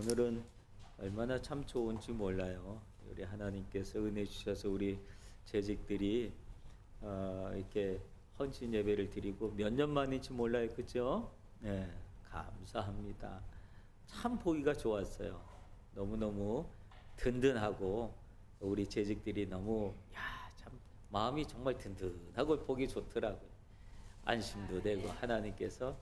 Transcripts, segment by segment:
오늘은 얼마나 참 좋은지 몰라요. 우리 하나님께서 은혜 주셔서 우리 재직들이 이렇게 헌신 예배를 드리고 몇 년 만인지 몰라요, 그죠? 네, 감사합니다. 참 보기가 좋았어요. 너무너무 든든하고 우리 재직들이 너무 참 마음이 정말 든든하고 보기 좋더라고요. 안심도 되고 하나님께서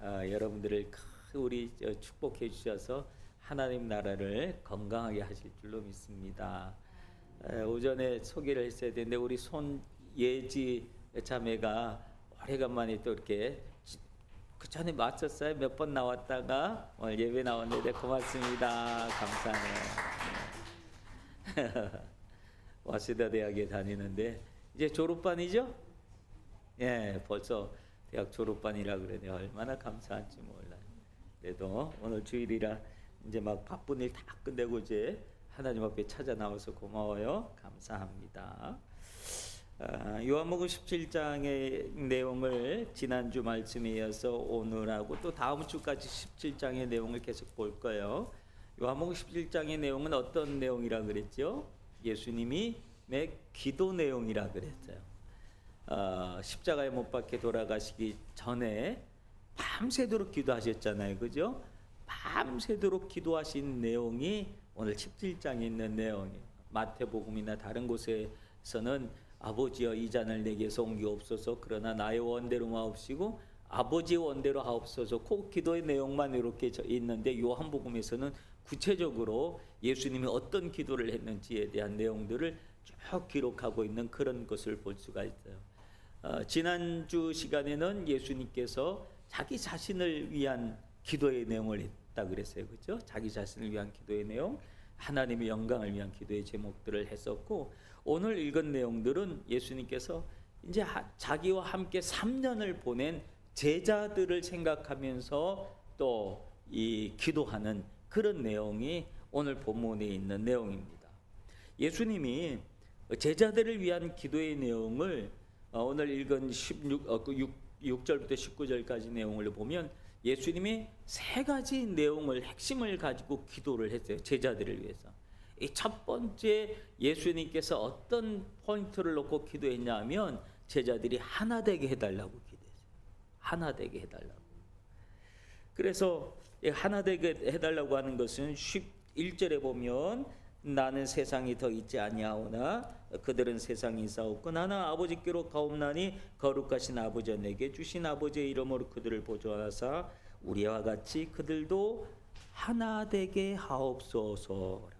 여러분들을 우리 축복해 주셔서 하나님 나라를 건강하게 하실 줄로 믿습니다. 오전에 소개를 했어야 되는데 우리 손예지 자매가 오래간만에 또 이렇게 그 전에 맞췄어요. 몇 번 나왔다가 오늘 예배 나왔는데 고맙습니다. 감사해요. 와시다 대학에 다니는데 이제 졸업반이죠? 예, 벌써 대학 졸업반이라 그러니 얼마나 감사한지 몰라요. 그래도 오늘 주일이라 이제 막 바쁜 일 다 끝내고 이제 하나님 앞에 찾아 나와서 고마워요. 감사합니다. 요한복음 17장의 내용을 지난주 말씀에 이어서 오늘하고 또 다음 주까지 17장의 내용을 계속 볼 거예요. 요한복음 17장의 내용은 어떤 내용이라 그랬죠? 예수님이 내 기도 내용이라 그랬어요. 십자가에 못 박혀 돌아가시기 전에 밤새도록 기도하셨잖아요, 그죠? 밤새도록 기도하신 내용이 오늘 17장에 있는 내용이에요. 마태복음이나 다른 곳에서는 아버지여 이 잔을 내게서 옮기옵소서 그러나 나의 원대로 마옵시고 아버지의 원대로 하옵소서 그 기도의 내용만 이렇게 있는데 요한복음에서는 구체적으로 예수님이 어떤 기도를 했는지에 대한 내용들을 쭉 기록하고 있는 그런 것을 볼 수가 있어요. 지난주 시간에는 예수님께서 자기 자신을 위한 기도의 내용을 했다 그랬어요, 그렇죠? 자기 자신을 위한 기도의 내용, 하나님의 영광을 위한 기도의 제목들을 했었고, 오늘 읽은 내용들은 예수님께서 이제 자기와 함께 3년을 보낸 제자들을 생각하면서 또 이 기도하는 그런 내용이 오늘 본문에 있는 내용입니다. 예수님이 제자들을 위한 기도의 내용을 오늘 읽은 6절부터 19절까지 내용을 보면 예수님이 세 가지 내용을 핵심을 가지고 기도를 했어요. 제자들을 위해서. 이 첫 번째 예수님께서 어떤 포인트를 놓고 기도했냐 하면 제자들이 하나 되게 해달라고 기도했어요. 하나 되게 해달라고. 그래서 하나 되게 해달라고 하는 것은 11절에 보면 나는 세상이 더 있지 아니하오나 그들은 세상이 있사옵고 나는 아버지께로 가옵나니 거룩하신 아버지 내게 주신 아버지의 이름으로 그들을 보존하사 우리와 같이 그들도 하나 되게 하옵소서.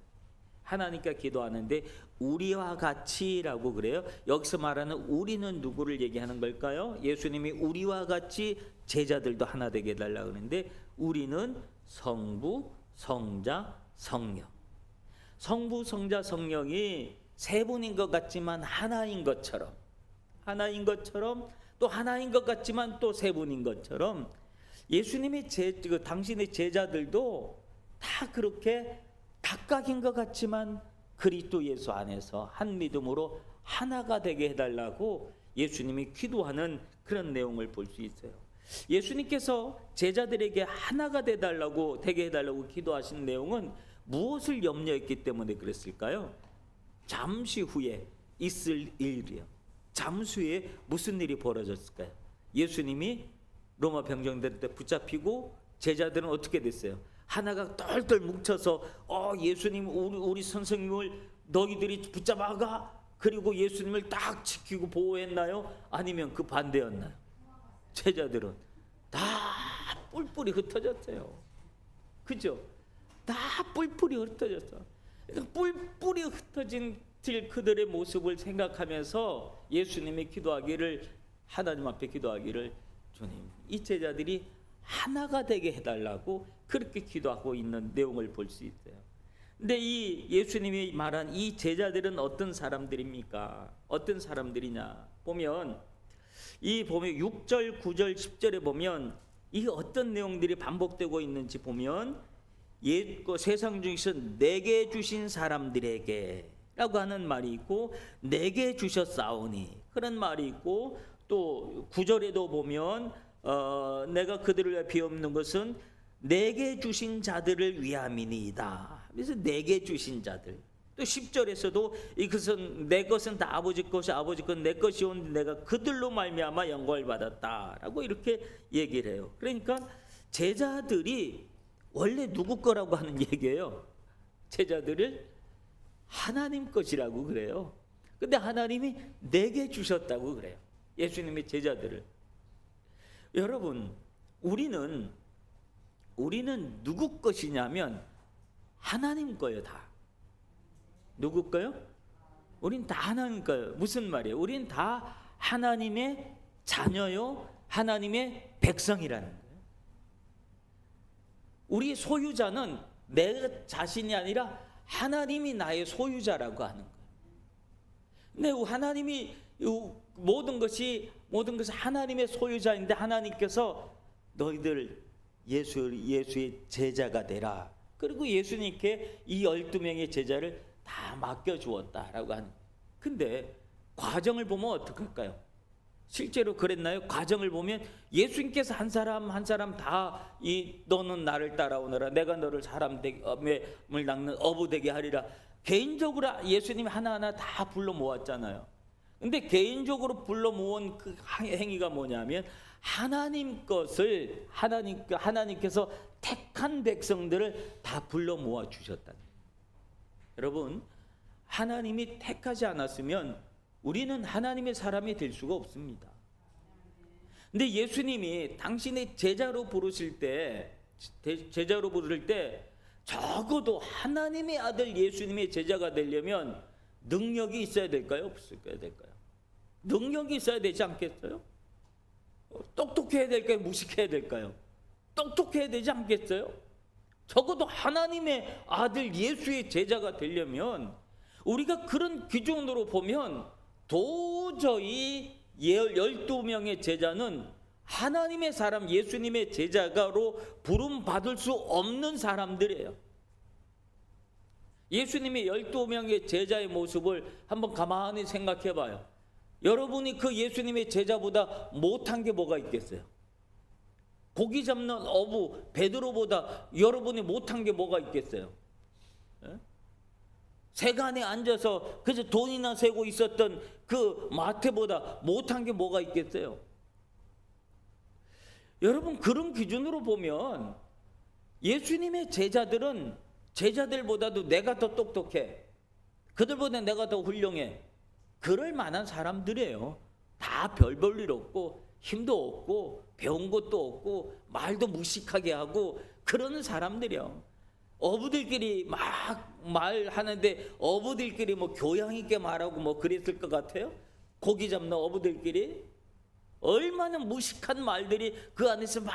하나님께 기도하는데 우리와 같이라고 그래요. 여기서 말하는 우리는 누구를 얘기하는 걸까요? 예수님이 우리와 같이 제자들도 하나 되게 해달라고 하는데 우리는 성부, 성자, 성령. 성부, 성자, 성령이 세 분인 것 같지만 하나인 것처럼 또 하나인 것 같지만 또 세 분인 것처럼 예수님의 당신의 제자들도 다 그렇게 각각인 것 같지만 그리스도 예수 안에서 한 믿음으로 하나가 되게 해달라고 예수님이 기도하는 그런 내용을 볼 수 있어요. 예수님께서 제자들에게 하나가 되게 해달라고 기도하신 내용은 무엇을 염려했기 때문에 그랬을까요? 잠시 후에 있을 일이요. 잠시 후에 무슨 일이 벌어졌을까요? 예수님이 로마 병정들 때 붙잡히고 제자들은 어떻게 됐어요? 하나가 똘똘 뭉쳐서 예수님 우리 선생님을 너희들이 붙잡아가 그리고 예수님을 딱 지키고 보호했나요? 아니면 그 반대였나요? 제자들은 다 뿔뿔이 흩어졌어요. 그죠? 다 뿔뿔이 흩어졌어. 뿔뿔이 흩어진 그들의 모습을 생각하면서 예수님이 기도하기를 하나님 앞에 기도하기를 주님 이 제자들이 하나가 되게 해달라고 그렇게 기도하고 있는 내용을 볼 수 있어요. 근데 이 예수님이 말한 이 제자들은 어떤 사람들입니까? 어떤 사람들이냐 보면 6절, 9절, 10절에 보면 이 어떤 내용들이 반복되고 있는지 보면 세상 중에서 내게 주신 사람들에게 라고 하는 말이 있고 내게 주셨사오니 그런 말이 있고 또 9절에도 보면 내가 그들을 위해 비옵는 것은 내게 주신 자들을 위함이니이다. 그래서 내게 주신 자들. 또 10절에서도 이것은 내 것은 다 아버지 것이 아버지 것 내 것이 온 내가 그들로 말미암아 영광을 받았다라고 이렇게 얘기를 해요. 그러니까 제자들이 원래 누구 거라고 하는 얘기예요. 제자들을 하나님 것이라고 그래요. 근데 하나님이 내게 주셨다고 그래요. 예수님의 제자들을. 여러분, 우리는 누구 것이냐면 하나님 거예요. 다. 누구 거요? 우린 다 하나님 거예요. 무슨 말이에요? 우린 다 하나님의 자녀요, 하나님의 백성이라는 거예요. 우리 소유자는 내 자신이 아니라 하나님이 나의 소유자라고 하는 거예요. 근데 하나님이 모든 것이 하나님의 소유자인데 하나님께서 너희들 예수의 제자가 되라. 그리고 예수님께 이 12명의 제자를 다 맡겨주었다라고 하는. 근데 과정을 보면 어떡할까요? 실제로 그랬나요? 과정을 보면 예수님께서 한 사람 한 사람 다 너는 나를 따라오너라. 내가 너를 사람을 낚는 어부되게 하리라. 개인적으로 예수님이 하나하나 다 불러 모았잖아요. 근데 개인적으로 불러 모은 그 행위가 뭐냐면 하나님 것을 하나님께서 택한 백성들을 다 불러 모아 주셨다. 여러분, 하나님이 택하지 않았으면 우리는 하나님의 사람이 될 수가 없습니다. 근데 예수님이 당신의 제자로 부르실 때 적어도 하나님의 아들 예수님의 제자가 되려면 능력이 있어야 될까요? 없어야 될까요? 능력이 있어야 되지 않겠어요? 똑똑해야 될까요? 무식해야 될까요? 똑똑해야 되지 않겠어요? 적어도 하나님의 아들 예수의 제자가 되려면 우리가 그런 기준으로 보면 도저히 12명의 제자는 하나님의 사람 예수님의 제자가로 부름받을 수 없는 사람들이에요. 예수님의 12명의 제자의 모습을 한번 가만히 생각해 봐요. 여러분이 그 예수님의 제자보다 못한 게 뭐가 있겠어요? 고기 잡는 어부 베드로보다 여러분이 못한 게 뭐가 있겠어요? 세간에 앉아서 그저 돈이나 세고 있었던 그 마태보다 못한 게 뭐가 있겠어요? 여러분, 그런 기준으로 보면 예수님의 제자들은 제자들보다도 내가 더 똑똑해, 그들보다 내가 더 훌륭해, 그럴 만한 사람들이에요. 다 별 볼 일 없고 힘도 없고 배운 것도 없고 말도 무식하게 하고 그러는 사람들이요. 어부들끼리 막 말하는데 어부들끼리 뭐 교양 있게 말하고 뭐 그랬을 것 같아요? 고기 잡는 어부들끼리 얼마나 무식한 말들이 그 안에서 막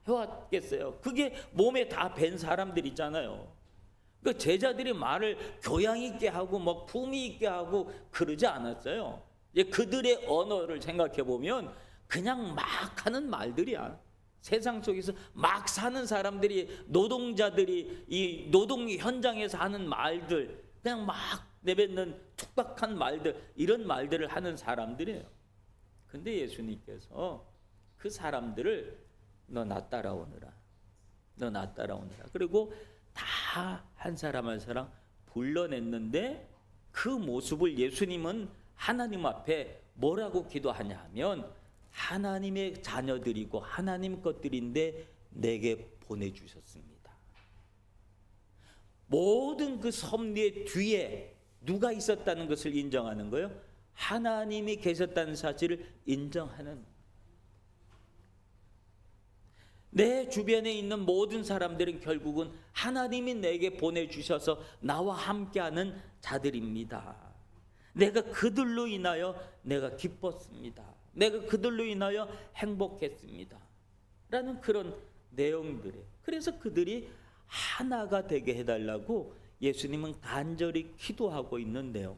해왔겠어요. 그게 몸에 다 밴 사람들이잖아요. 그 제자들이 말을 교양 있게 하고 뭐 품위 있게 하고 그러지 않았어요. 이제 그들의 언어를 생각해 보면 그냥 막 하는 말들이야. 세상 속에서 막 사는 사람들이, 노동자들이 이 노동 현장에서 하는 말들, 그냥 막 내뱉는 툭박한 말들, 이런 말들을 하는 사람들이에요. 근데 예수님께서 그 사람들을 너 나 따라오느라, 너 나 따라오느라, 그리고 다 한 사람 한 사람 불러냈는데 그 모습을 예수님은 하나님 앞에 뭐라고 기도하냐 하면 하나님의 자녀들이고 하나님 것들인데 내게 보내주셨습니다. 모든 그 섭리의 뒤에 누가 있었다는 것을 인정하는 거예요. 하나님이 계셨다는 사실을 인정하는. 내 주변에 있는 모든 사람들은 결국은 하나님이 내게 보내주셔서 나와 함께하는 자들입니다. 내가 그들로 인하여 내가 기뻤습니다. 내가 그들로 인하여 행복했습니다. 라는 그런 내용들이에요. 그래서 그들이 하나가 되게 해달라고 예수님은 간절히 기도하고 있는 내용.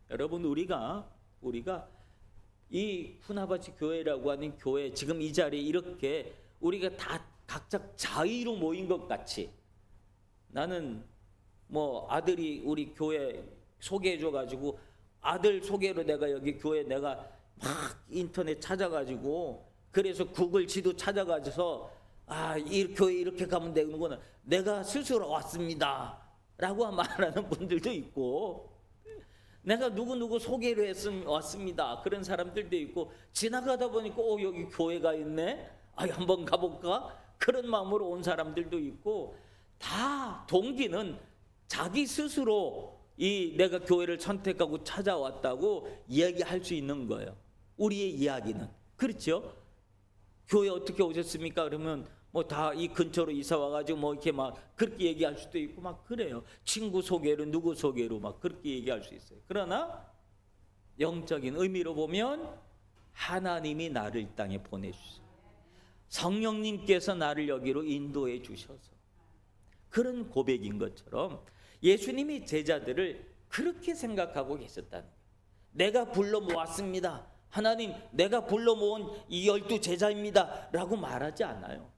여러분, 우리가 이 푸나바치 교회라고 하는 교회, 지금 이 자리에 이렇게 우리가 다 각자 자의로 모인 것 같이, 나는 뭐 아들이 우리 교회 소개해줘가지고 아들 소개로 내가 여기 교회 내가 막 인터넷 찾아가지고 그래서 구글 지도 찾아가서 이 교회 이렇게 가면 되는구나. 내가 스스로 왔습니다 라고 말하는 분들도 있고, 내가 누구누구 소개를 했으면 왔습니다 그런 사람들도 있고, 지나가다 보니까 여기 교회가 있네, 한번 가볼까, 그런 마음으로 온 사람들도 있고, 다 동기는 자기 스스로 내가 교회를 선택하고 찾아왔다고 이야기할 수 있는 거예요. 우리의 이야기는 그렇죠. 교회 어떻게 오셨습니까? 그러면 뭐 다 이 근처로 이사 와가지고 이렇게 막 그렇게 얘기할 수도 있고 막 그래요. 친구 소개로 누구 소개로 막 그렇게 얘기할 수 있어요. 그러나 영적인 의미로 보면 하나님이 나를 이 땅에 보내주셔서, 성령님께서 나를 여기로 인도해 주셔서, 그런 고백인 것처럼 예수님이 제자들을 그렇게 생각하고 계셨다는 거예요. 내가 불러 모았습니다, 하나님 내가 불러 모은 이 12 제자입니다 라고 말하지 않아요.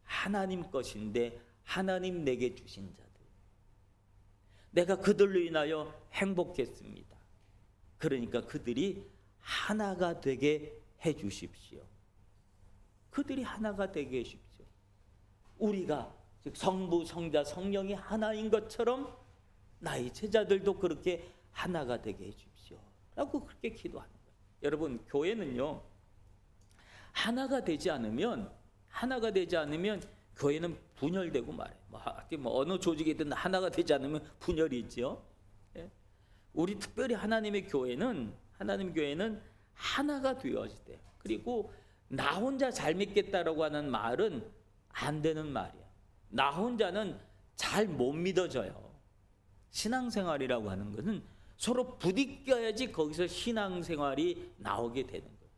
하나님 것인데 하나님 내게 주신 자들, 내가 그들로 인하여 행복했습니다. 그러니까 그들이 하나가 되게 해 주십시오. 그들이 하나가 되게 해 주십시오. 우리가 즉 성부 성자 성령이 하나인 것처럼 나의 제자들도 그렇게 하나가 되게 해 주십시오 라고 그렇게 기도하는 거예요. 여러분, 교회는요, 하나가 되지 않으면 교회는 분열되고 말해요. 어느 조직이든 하나가 되지 않으면 분열이 있죠. 우리 특별히 하나님 교회는 하나가 되어야 돼요. 그리고 나 혼자 잘 믿겠다라고 하는 말은 안 되는 말이야. 나 혼자는 잘 못 믿어져요. 신앙생활이라고 하는 것은 서로 부딪혀야지 거기서 신앙생활이 나오게 되는 거예요.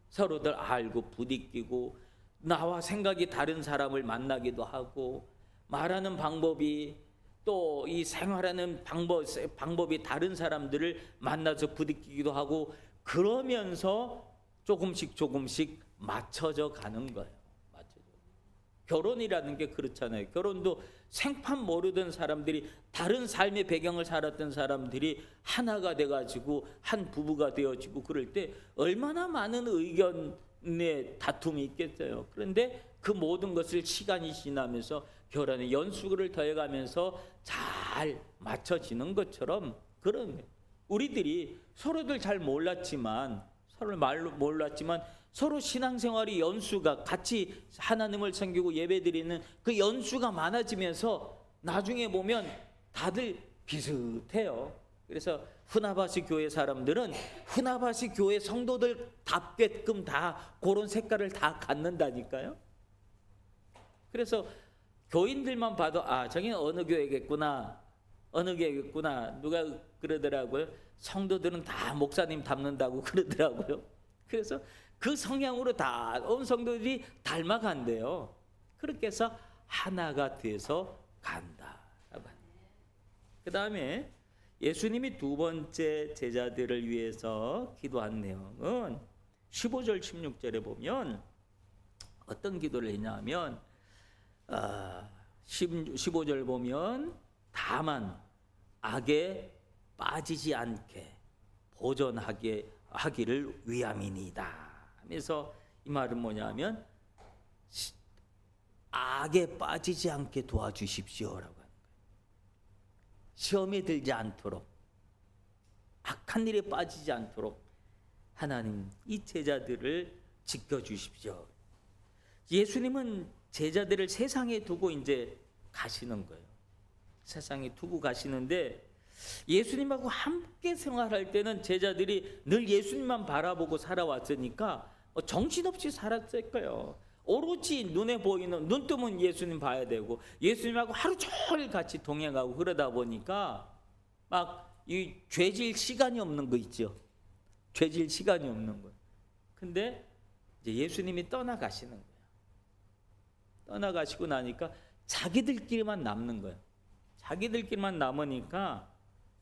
서로들 알고 부딪히고, 나와 생각이 다른 사람을 만나기도 하고, 말하는 방법이 또 이 생활하는 방법이 다른 사람들을 만나서 부딪히기도 하고, 그러면서 조금씩 맞춰져 가는 거예요. 결혼이라는 게 그렇잖아요. 결혼도 생판 모르던 사람들이, 다른 삶의 배경을 살았던 사람들이 하나가 돼가지고 한 부부가 되어지고 그럴 때 얼마나 많은 의견의 다툼이 있겠어요. 그런데 그 모든 것을 시간이 지나면서 결혼의 연수를 더해가면서 잘 맞춰지는 것처럼, 그런 우리들이 서로들 잘 몰랐지만 서로 신앙생활이 연수가 같이 하나님을 섬기고 예배드리는 그 연수가 많아지면서 나중에 보면 다들 비슷해요. 그래서 후나바시 교회 사람들은 후나바시 교회 성도들답게끔 다 그런 색깔을 다 갖는다니까요. 그래서 교인들만 봐도 저기는 어느 교회겠구나 누가 그러더라고요. 성도들은 다 목사님 닮는다고 그러더라고요. 그래서 그 성향으로 다 온 성도들이 닮아간대요. 그렇게 해서 하나가 돼서 간다. 그 다음에 예수님이 두 번째 제자들을 위해서 기도한 내용은 15절 16절에 보면 어떤 기도를 했냐면 15절 보면 다만 악에 빠지지 않게 보존하게 하기를 위함이니이다 하면서, 이 말은 뭐냐면 악에 빠지지 않게 도와주십시오라고 하는 거예요. 시험에 들지 않도록, 악한 일에 빠지지 않도록 하나님 이 제자들을 지켜주십시오. 예수님은 제자들을 세상에 두고 이제 가시는 거예요. 세상에 두고 가시는데, 예수님하고 함께 생활할 때는 제자들이 늘 예수님만 바라보고 살아왔으니까 정신없이 살았을 거예요. 오로지 눈에 보이는, 눈 뜨면 예수님 봐야 되고 예수님하고 하루 종일 같이 동행하고 그러다 보니까 막 이 죄질 시간이 없는 거 있죠. 죄질 시간이 없는 거예요. 근데 이제 예수님이 떠나가시는 거예요. 떠나가시고 나니까 자기들끼리만 남는 거예요. 자기들끼리만 남으니까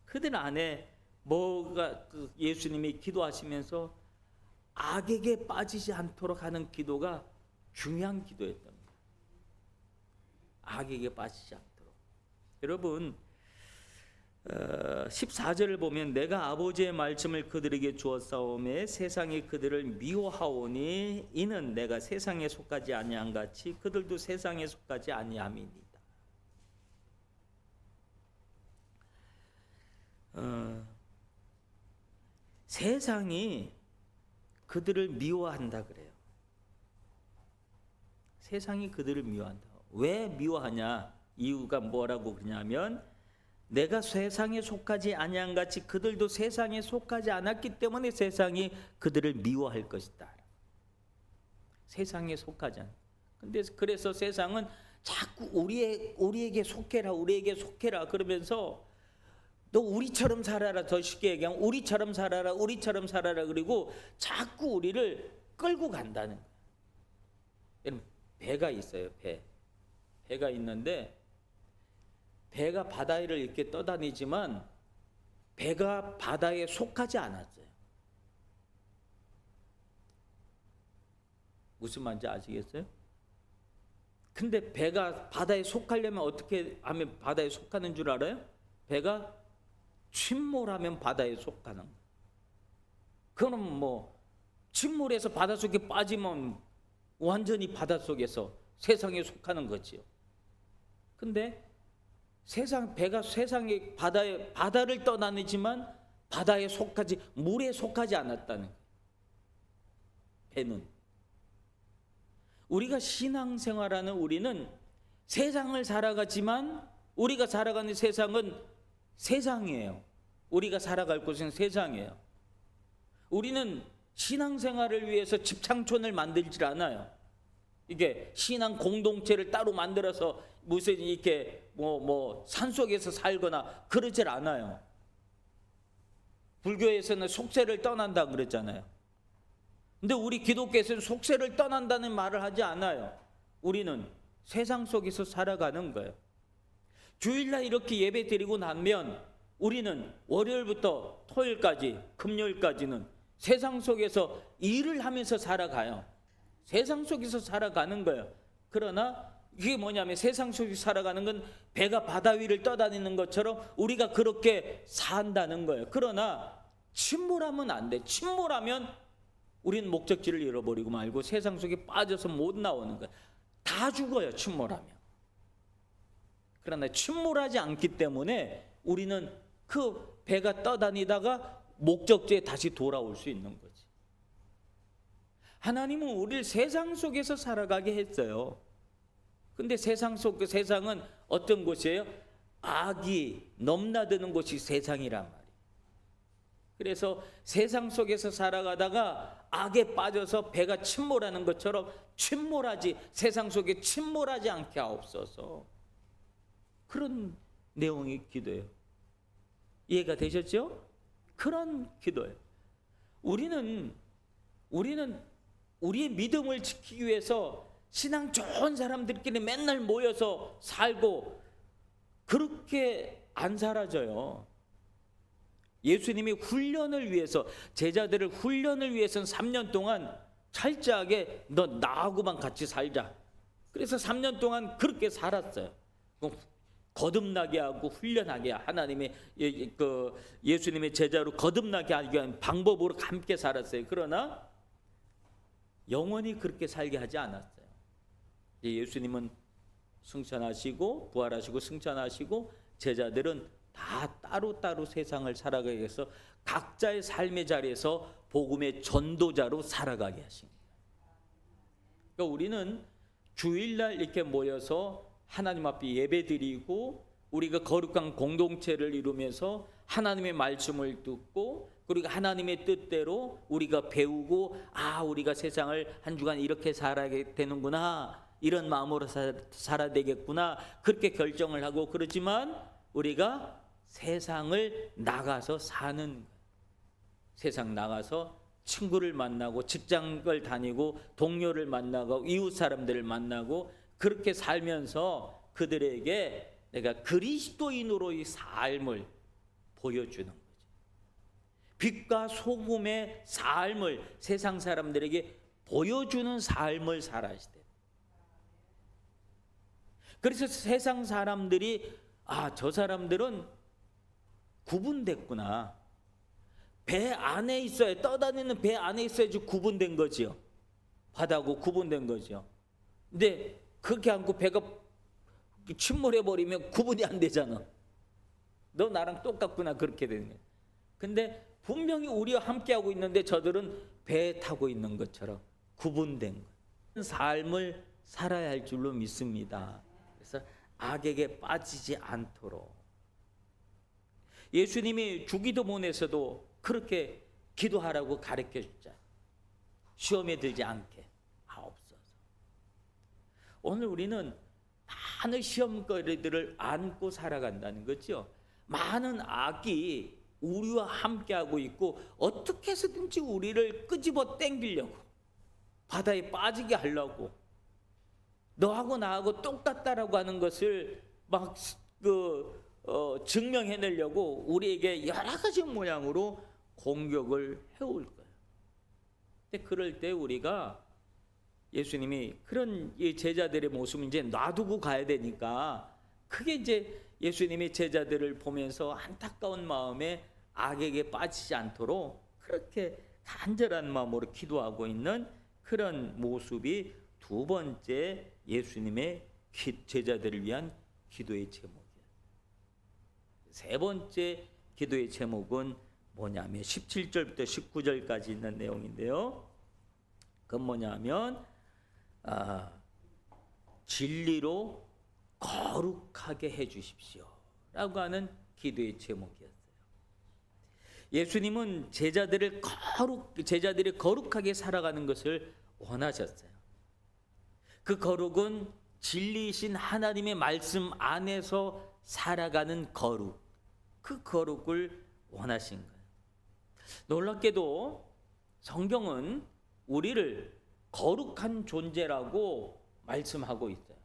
그들 안에 뭐가 예수님이 기도하시면서 악에게 빠지지 않도록 하는 기도가 중요한 기도였던 거예요. 악에게 빠지지 않도록. 여러분, 14절을 보면 내가 아버지의 말씀을 그들에게 주었사오매 세상이 그들을 미워하오니 이는 내가 세상에 속하지 아니한 같이 그들도 세상에 속하지 아니함이니이다. 세상이 그들을 미워한다 그래요. 세상이 그들을 미워한다. 왜 미워하냐? 이유가 뭐라고 그러냐면 내가 세상에 속하지 아니한 같이 그들도 세상에 속하지 않았기 때문에 세상이 그들을 미워할 것이다. 세상에 속하지 않아. 근데 그래서 세상은 자꾸 우리에게 속해라, 우리에게 속해라 그러면서 너 우리처럼 살아라, 더 쉽게 얘기하면 우리처럼 살아라, 우리처럼 살아라 그리고 자꾸 우리를 끌고 간다는 거예요. 여러분 배가 있어요. 배가 있는데 배가 바다를 이렇게 떠다니지만 배가 바다에 속하지 않았어요. 무슨 말인지 아시겠어요? 근데 배가 바다에 속하려면 어떻게 하면 바다에 속하는 줄 알아요? 배가 침몰하면 바다에 속하는 거예요. 그럼 뭐 침몰해서 바닷속에 빠지면 완전히 바닷속에서 세상에 속하는 거지요. 근데 배가 세상에 바다를 떠다니지만 바다에 속하지, 물에 속하지 않았다는 거예요. 배는. 우리가 신앙생활하는 우리는 세상을 살아가지만 우리가 살아가는 세상은 세상이에요. 우리가 살아갈 곳은 세상이에요. 우리는 신앙생활을 위해서 집창촌을 만들질 않아요. 이게 신앙 공동체를 따로 만들어서 무슨 이렇게 뭐 산속에서 살거나 그러질 않아요. 불교에서는 속세를 떠난다 그랬잖아요. 근데 우리 기독교에서는 속세를 떠난다는 말을 하지 않아요. 우리는 세상 속에서 살아가는 거예요. 주일날 이렇게 예배 드리고 나면 우리는 월요일부터 토요일까지, 금요일까지는 세상 속에서 일을 하면서 살아가요. 세상 속에서 살아가는 거예요. 그러나 이게 뭐냐면 세상 속에서 살아가는 건 배가 바다 위를 떠다니는 것처럼 우리가 그렇게 산다는 거예요. 그러나 침몰하면 안 돼. 침몰하면 우리는 목적지를 잃어버리고 말고 세상 속에 빠져서 못 나오는 거예요. 다 죽어요, 침몰하면. 그러나 침몰하지 않기 때문에 우리는 그 배가 떠다니다가 목적지에 다시 돌아올 수 있는 거지. 하나님은 우리를 세상 속에서 살아가게 했어요. 근데 세상은 어떤 곳이에요? 악이 넘나드는 곳이 세상이란 말이에요. 그래서 세상 속에서 살아가다가 악에 빠져서 배가 침몰하는 것처럼 세상 속에 침몰하지 않게 하옵소서. 그런 내용의 기도예요. 이해가 되셨죠? 그런 기도예요. 우리는 우리의 믿음을 지키기 위해서 신앙 좋은 사람들끼리 맨날 모여서 살고 그렇게 안 사라져요. 예수님이 훈련을 위해서 제자들을 훈련을 위해서는 3년 동안 철저하게 너 나하고만 같이 살자. 그래서 3년 동안 그렇게 살았어요. 거듭나게 하고 훈련하게 하나님의 예수님의 제자로 거듭나게 하기 위한 방법으로 함께 살았어요. 그러나 영원히 그렇게 살게 하지 않았어요. 예수님은 승천하시고 부활하시고 승천하시고 제자들은 다 따로따로 세상을 살아가게 해서 각자의 삶의 자리에서 복음의 전도자로 살아가게 하신 거예요. 그러니까 우리는 주일날 이렇게 모여서 하나님 앞에 예배드리고 우리가 거룩한 공동체를 이루면서 하나님의 말씀을 듣고 그리고 하나님의 뜻대로 우리가 배우고 우리가 세상을 한 주간 이렇게 살아야 되는구나, 이런 마음으로 살아야 되겠구나, 그렇게 결정을 하고 그러지만 우리가 세상을 나가서 사는 거예요. 세상 나가서 친구를 만나고 직장을 다니고 동료를 만나고 이웃 사람들을 만나고 그렇게 살면서 그들에게 내가 그리스도인으로의 삶을 보여주는 거죠. 빛과 소금의 삶을 세상 사람들에게 보여주는 삶을 살아야 돼. 그래서 세상 사람들이 저 사람들은 구분됐구나. 배 안에 있어야, 떠다니는 배 안에 있어야지 구분된 거지요. 바다하고 구분된 거죠. 근데 그렇게 않고 배가 침몰해버리면 구분이 안 되잖아. 너 나랑 똑같구나, 그렇게 되는 거예요. 근데 분명히 우리와 함께하고 있는데 저들은 배에 타고 있는 것처럼 구분된 거예요. 삶을 살아야 할 줄로 믿습니다. 그래서 악에게 빠지지 않도록. 예수님이 주기도문에서도 그렇게 기도하라고 가르쳐 줬잖아요. 시험에 들지 않게 하옵소서. 오늘 우리는 많은 시험거리들을 안고 살아간다는 거죠. 많은 악이 우리와 함께하고 있고 어떻게 해서든지 우리를 끄집어 당기려고, 바다에 빠지게 하려고, 너하고 나하고 똑같다라고 하는 것을 막 증명해내려고 우리에게 여러 가지 모양으로 공격을 해올 거예요. 근데 그럴 때 우리가, 예수님이 그런 제자들의 모습을 이제 놔두고 가야 되니까, 그게 이제 예수님이 제자들을 보면서 안타까운 마음에 악에게 빠지지 않도록 그렇게 간절한 마음으로 기도하고 있는 그런 모습이 두 번째 예수님의 제자들을 위한 기도의 제목이에요. 세 번째 기도의 제목은 뭐냐면 17절부터 19절까지 있는 내용인데요. 그건 뭐냐면 진리로 거룩하게 해주십시오 라고 하는 기도의 제목이었어요. 예수님은 제자들이 거룩하게 살아가는 것을 원하셨어요. 그 거룩은 진리이신 하나님의 말씀 안에서 살아가는 거룩, 그 거룩을 원하신 거예요. 놀랍게도 성경은 우리를 거룩한 존재라고 말씀하고 있어요.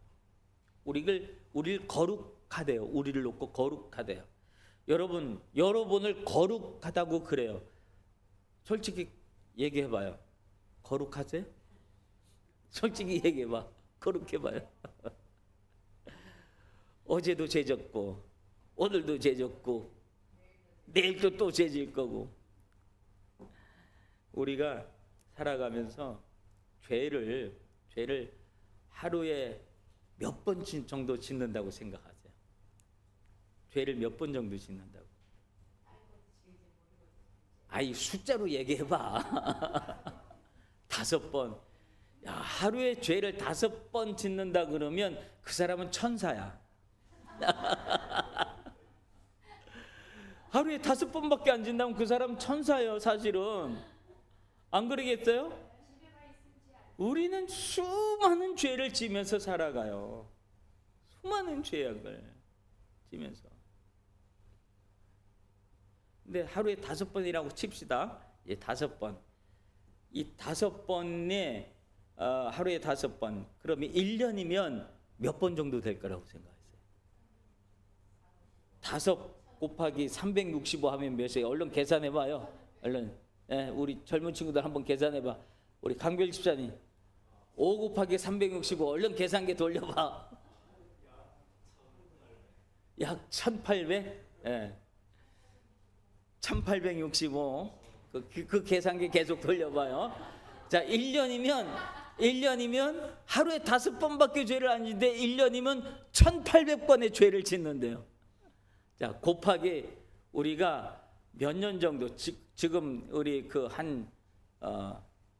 우리를 거룩하대요. 우리를 놓고 거룩하대요. 여러분을 거룩하다고 그래요. 솔직히 얘기해봐요. 거룩하세요? 솔직히 얘기해봐. 거룩해봐요. 어제도 죄졌고 오늘도 죄졌고 내일도 또 죄질 거고. 우리가 살아가면서 죄를 하루에 몇 번 정도 짓는다고 생각하세요? 죄를 몇 번 정도 짓는다고? 아이, 숫자로 얘기해봐. 5번. 야, 하루에 죄를 5번 짓는다 그러면 그 사람은 천사야. 하루에 5번밖에 안 짓는다면 그 사람은 천사예요, 사실은. 안 그러겠어요? 우리는 수많은 죄를 지면서 살아가요. 수많은 죄악을 지면서. 근데 하루에 5번이라고 칩시다. 5번. 이 5번에 하루에 5번. 그러면 1년이면 몇 번 정도 될 거라고 생각하세요? 5 곱하기 365 하면 몇이에요? 얼른 계산해 봐요. 얼른. 우리 젊은 친구들 한번 계산해 봐. 우리 강별 집사님. 5 곱하기 365 얼른 계산기 돌려봐. 약 1800? 1865. 그 계산기 계속 돌려봐요. 자, 1년이면 하루에 5번밖에 죄를 안 짓는데 1년이면 1800번의 죄를 짓는데요. 자, 곱하기 우리가 몇 년 정도, 지금 우리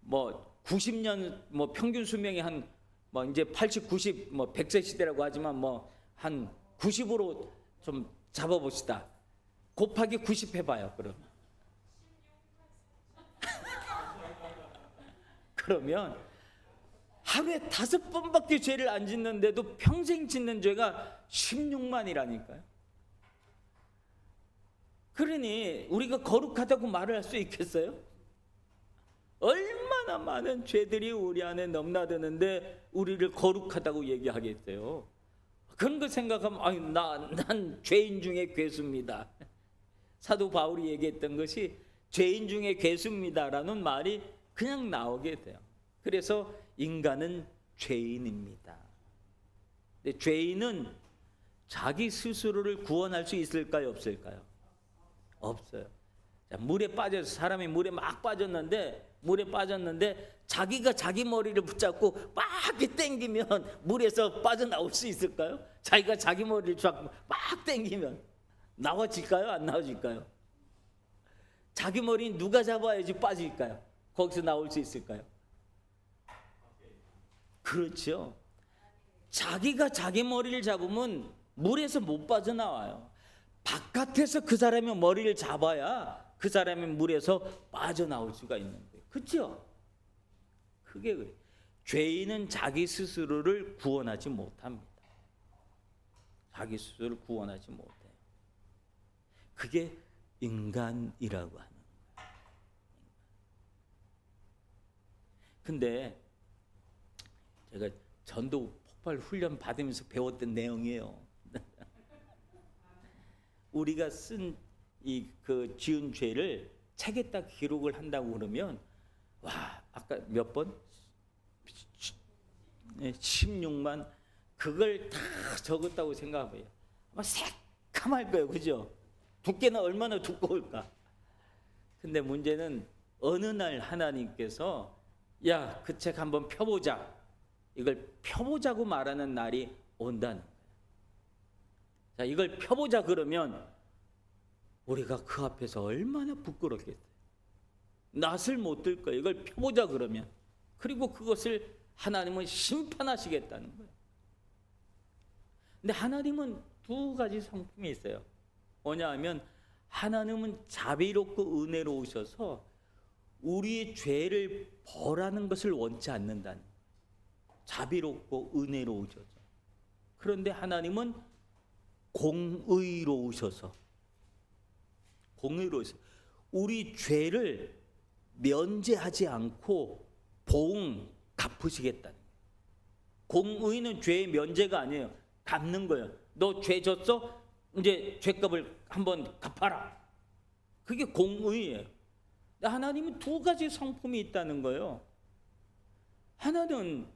뭐 90년 뭐 평균 수명이 뭐 이제 80, 90 뭐 100세 시대라고 하지만 뭐 한 90으로 좀 잡아봅시다. 곱하기 90 해봐요. 그러면 하루에 5번밖에 죄를 안 짓는데도 평생 짓는 죄가 16만이라니까요. 그러니 우리가 거룩하다고 말을 할 수 있겠어요? 얼마나 많은 죄들이 우리 안에 넘나드는데 우리를 거룩하다고 얘기하겠어요? 그런 거 생각하면 난 죄인 중에 괴수입니다. 사도 바울이 얘기했던 것이 죄인 중에 괴수입니다라는 말이 그냥 나오게 돼요. 그래서 인간은 죄인입니다. 근데 죄인은 자기 스스로를 구원할 수 있을까요, 없을까요? 없어요. 자, 물에 빠져서 사람이 물에 막 빠졌는데 자기가 자기 머리를 붙잡고 막 이렇게 당기면 물에서 빠져나올 수 있을까요? 자기가 자기 머리를 잡고 막 당기면 나와질까요? 안 나와질까요? 자기 머리 누가 잡아야지 빠질까요? 거기서 나올 수 있을까요? 그렇죠. 자기가 자기 머리를 잡으면 물에서 못 빠져나와요. 바깥에서 그 사람의 머리를 잡아야 그 사람이 물에서 빠져나올 수가 있는데, 그렇죠? 그게 그래. 죄인은 자기 스스로를 구원하지 못합니다. 자기 스스로를 구원하지 못해요. 그게 인간이라고 하는 거예요. 근데 제가 전도 폭발 훈련 받으면서 배웠던 내용이에요. 우리가 쓴 이 그 지은 죄를 책에다 기록을 한다고 그러면, 와, 아까 몇 번? 16만. 그걸 다 적었다고 생각해요. 아마 새까말 거예요, 그죠? 두께는 얼마나 두꺼울까? 근데 문제는 어느 날 하나님께서 야, 그 책 한번 펴보자, 이걸 펴보자고 말하는 날이 온다는 거예요. 자, 이걸 펴보자 그러면 우리가 그 앞에서 얼마나 부끄럽겠어요. 낯을 못 들 거예요. 이걸 펴보자 그러면. 그리고 그것을 하나님은 심판하시겠다는 거예요. 근데 하나님은 두 가지 성품이 있어요. 뭐냐 하면, 하나님은 자비롭고 은혜로우셔서 우리의 죄를 벌하는 것을 원치 않는다는 거예요. 자비롭고 은혜로우셔서. 그런데 하나님은 공의로우셔서 우리 죄를 면제하지 않고 보응 갚으시겠다는 거예요. 공의는 죄의 면제가 아니에요. 갚는 거예요. 너 죄 졌어? 이제 죄값을 한번 갚아라. 그게 공의예요. 하나님은 두 가지 성품이 있다는 거예요. 하나는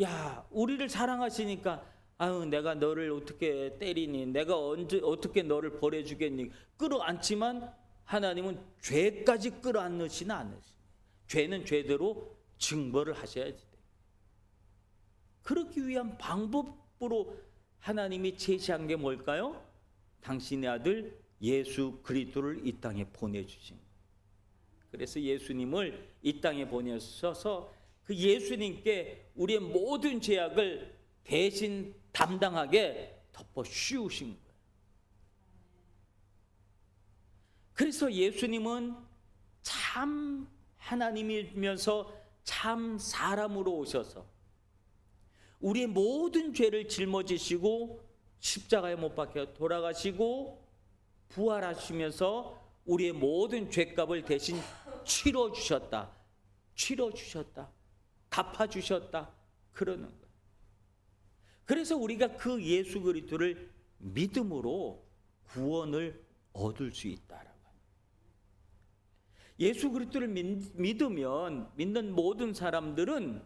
야, 우리를 사랑하시니까 아유, 내가 너를 어떻게 때리니, 내가 어떻게 너를 벌해주겠니, 끌어안지만 하나님은 죄까지 끌어안으시는 않으시. 죄는 죄대로 징벌을 하셔야지. 그러기 위한 방법으로 하나님이 제시한 게 뭘까요? 당신의 아들 예수 그리스도를 이 땅에 보내주신 거예요. 그래서 예수님을 이 땅에 보내셔서 그 예수님께 우리의 모든 죄악을 대신 담당하게 덮어 씌우신 거예요. 그래서 예수님은 참 하나님이면서 참 사람으로 오셔서 우리의 모든 죄를 짊어지시고 십자가에 못 박혀 돌아가시고 부활하시면서 우리의 모든 죄값을 대신 치러주셨다. 갚아주셨다. 그러는 거예요. 그래서 우리가 그 예수 그리스도를 믿음으로 구원을 얻을 수 있다라고 합니다. 예수 그리스도를 믿으면 믿는 모든 사람들은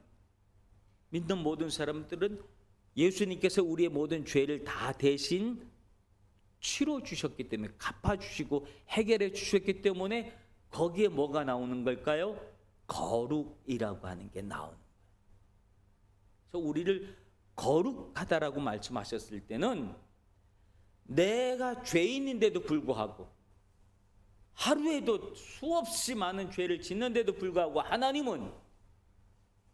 예수님께서 우리의 모든 죄를 다 대신 치러 주셨기 때문에, 갚아 주시고 해결해 주셨기 때문에 거기에 뭐가 나오는 걸까요? 거룩이라고 하는 게 나오는 거예요. 그래서 우리를 거룩하다라고 말씀하셨을 때는 내가 죄인인데도 불구하고 하루에도 수없이 많은 죄를 짓는데도 불구하고 하나님은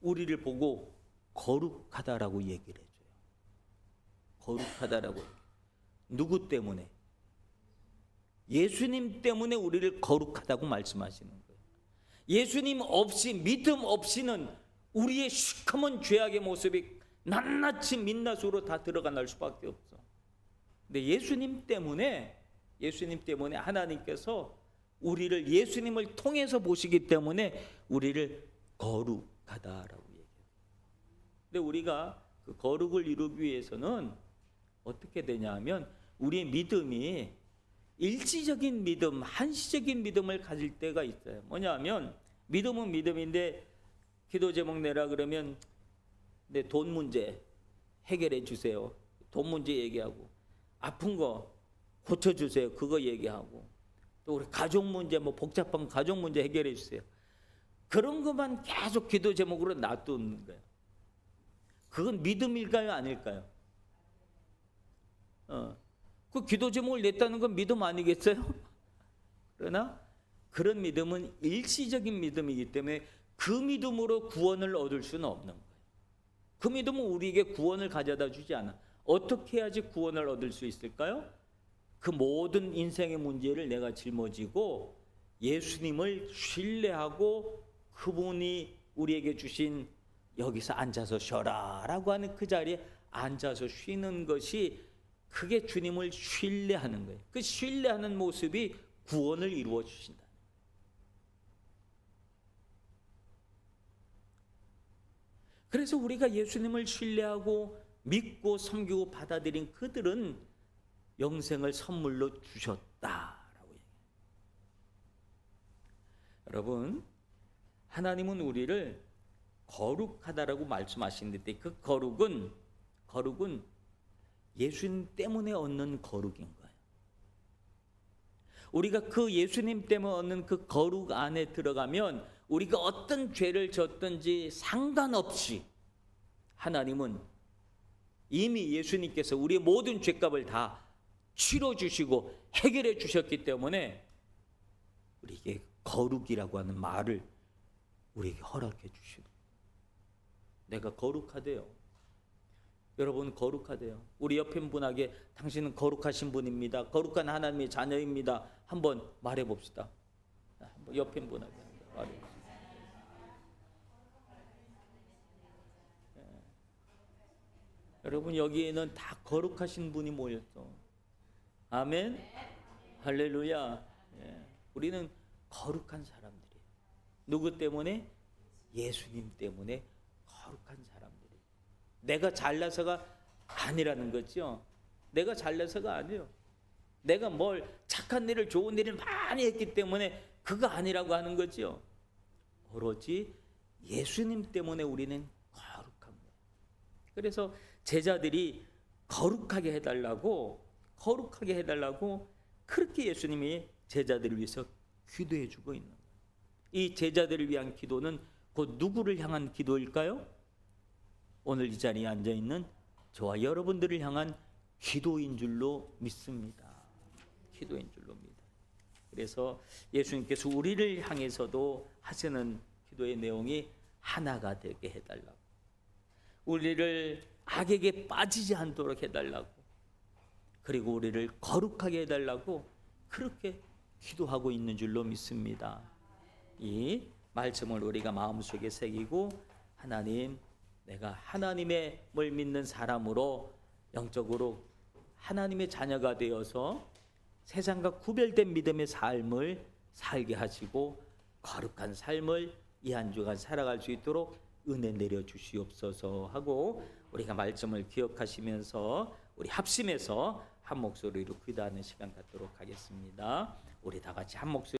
우리를 보고 거룩하다라고 얘기를 해줘요. 거룩하다라고. 누구 때문에? 예수님 때문에 우리를 거룩하다고 말씀하시는 거예요. 예수님 없이, 믿음 없이는 우리의 시커먼 죄악의 모습이 낱낱이 민낯으로 다 들어가 날 수밖에 없어. 근데 예수님 때문에 하나님께서 우리를 예수님을 통해서 보시기 때문에 우리를 거룩하다라고 얘기해요. 근데 우리가 그 거룩을 이루기 위해서는 어떻게 되냐면 우리의 믿음이 일시적인 믿음, 한시적인 믿음을 가질 때가 있어요. 뭐냐면 믿음은 믿음인데 기도 제목 내라 그러면 내 돈 문제 해결해 주세요. 돈 문제 얘기하고, 아픈 거 고쳐주세요. 그거 얘기하고, 또 우리 가족 문제, 뭐 복잡한 가족 문제 해결해 주세요. 그런 것만 계속 기도 제목으로 놔두는 거예요. 그건 믿음일까요, 아닐까요? 그 기도 제목을 냈다는 건 믿음 아니겠어요? 그러나 그런 믿음은 일시적인 믿음이기 때문에 그 믿음으로 구원을 얻을 수는 없는 거예요. 그 믿음은 우리에게 구원을 가져다 주지 않아. 어떻게 해야지 구원을 얻을 수 있을까요? 그 모든 인생의 문제를 내가 짊어지고 예수님을 신뢰하고 그분이 우리에게 주신 여기서 앉아서 쉬어라 라고 하는 그 자리에 앉아서 쉬는 것이 그게 주님을 신뢰하는 거예요. 그 신뢰하는 모습이 구원을 이루어 주신다. 그래서 우리가 예수님을 신뢰하고 믿고 섬기고 받아들인 그들은 영생을 선물로 주셨다라고 얘기해요. 여러분, 하나님은 우리를 거룩하다라고 말씀하시는데 그 거룩은 예수님 때문에 얻는 거룩인 거예요. 우리가 그 예수님 때문에 얻는 그 거룩 안에 들어가면 우리가 어떤 죄를 졌든지 상관없이 하나님은 이미 예수님께서 우리의 모든 죄값을 다 치러주시고 해결해 주셨기 때문에 우리에게 거룩이라고 하는 말을 우리에게 허락해 주시고, 내가 거룩하대요. 여러분 거룩하대요. 우리 옆에 분에게 당신은 거룩하신 분입니다. 거룩한 하나님의 자녀입니다. 한번 말해 봅시다. 한번 옆에 분에게 말해 봅시다. 여러분 여기에는 다 거룩하신 분이 모였어. 아멘. 할렐루야. 우리는 거룩한 사람들이에요. 누구 때문에? 예수님 때문에 거룩한 사람들이에요. 내가 잘나서가 아니라는 거죠. 내가 잘나서가 아니에요. 내가 뭘 착한 일을 좋은 일을 많이 했기 때문에 그거 아니라고 하는 거죠. 오로지 예수님 때문에 우리는 거룩한 거예요. 그래서 제자들이 거룩하게 해달라고 그렇게 예수님이 제자들을 위해서 기도해 주고 있는 거예요. 이 제자들을 위한 기도는 곧 누구를 향한 기도일까요? 오늘 이 자리에 앉아있는 저와 여러분들을 향한 기도인 줄로 믿습니다. 기도인 줄로 믿어요. 그래서 예수님께서 우리를 향해서도 하시는 기도의 내용이 하나가 되게 해달라고, 우리를 악에게 빠지지 않도록 해달라고, 그리고 우리를 거룩하게 해달라고 그렇게 기도하고 있는 줄로 믿습니다. 이 말씀을 우리가 마음속에 새기고 하나님, 내가 하나님을 믿는 사람으로 영적으로 하나님의 자녀가 되어서 세상과 구별된 믿음의 삶을 살게 하시고 거룩한 삶을 이 한 주간 살아갈 수 있도록 은혜 내려 주시옵소서 하고, 우리가 말씀을 기억하시면서 우리 합심해서 한 목소리로 기도하는 시간 갖도록 하겠습니다. 우리 다 같이 한 목소리